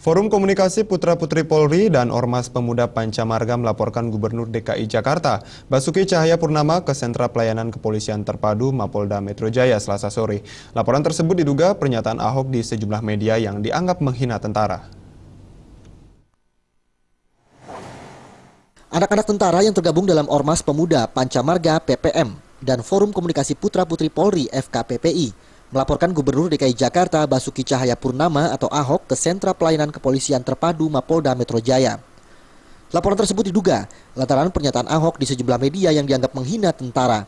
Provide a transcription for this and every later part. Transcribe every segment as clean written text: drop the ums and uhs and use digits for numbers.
Forum Komunikasi Putra-Putri Polri dan Ormas Pemuda Pancamarga melaporkan Gubernur DKI Jakarta, Basuki Cahayapurnama ke Sentra Pelayanan Kepolisian Terpadu Mapolda Metro Jaya Selasa sore. Laporan tersebut diduga pernyataan Ahok di sejumlah media yang dianggap menghina tentara. Anak-anak tentara yang tergabung dalam Ormas Pemuda Pancamarga (PPM) dan Forum Komunikasi Putra-Putri Polri (FKPPI) melaporkan Gubernur DKI Jakarta Basuki Cahayapurnama atau Ahok ke Sentra Pelayanan Kepolisian Terpadu Mapolda Metro Jaya. Laporan tersebut diduga lantaran pernyataan Ahok di sejumlah media yang dianggap menghina tentara.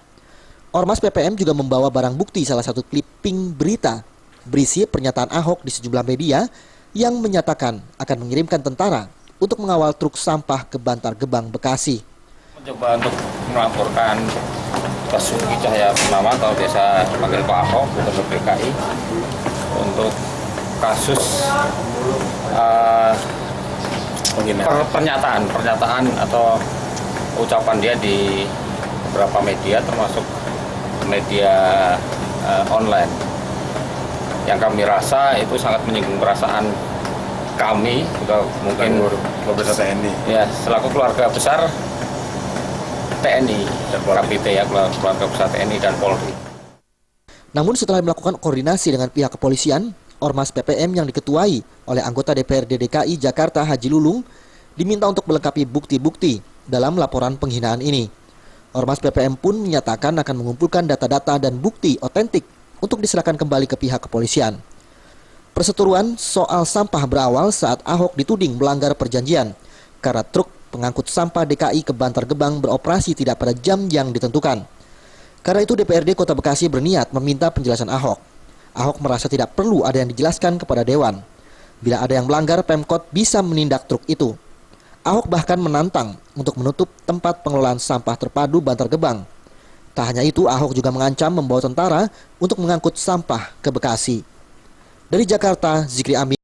Ormas PPM juga membawa barang bukti salah satu clipping berita berisi pernyataan Ahok di sejumlah media yang menyatakan akan mengirimkan tentara untuk mengawal truk sampah ke Bantar Gebang, Bekasi. Mencoba untuk melaporkan Basuki Cahayapurnama atau biasa dipanggil Pak Ahok, Gubernur DKI, untuk kasus pernyataan atau ucapan dia di beberapa media, termasuk media online, yang kami rasa itu sangat menyinggung perasaan kami, juga mungkin ya selaku keluarga besar TNI dan KPT, ya, keluarga besar TNI dan Polri. Namun setelah melakukan koordinasi dengan pihak kepolisian, Ormas PPM yang diketuai oleh anggota DPRD DKI Jakarta Haji Lulung diminta untuk melengkapi bukti-bukti dalam laporan penghinaan ini. Ormas PPM pun menyatakan akan mengumpulkan data-data dan bukti otentik untuk diserahkan kembali ke pihak kepolisian. Perseteruan soal sampah berawal saat Ahok dituding melanggar perjanjian karena truk pengangkut sampah DKI ke Bantar Gebang beroperasi tidak pada jam yang ditentukan. Karena itu DPRD Kota Bekasi berniat meminta penjelasan Ahok. Ahok merasa tidak perlu ada yang dijelaskan kepada Dewan. Bila ada yang melanggar, Pemkot bisa menindak truk itu. Ahok bahkan menantang untuk menutup tempat pengelolaan sampah terpadu Bantar Gebang. Tak hanya itu, Ahok juga mengancam membawa tentara untuk mengangkut sampah ke Bekasi. Dari Jakarta, Zikri Amin.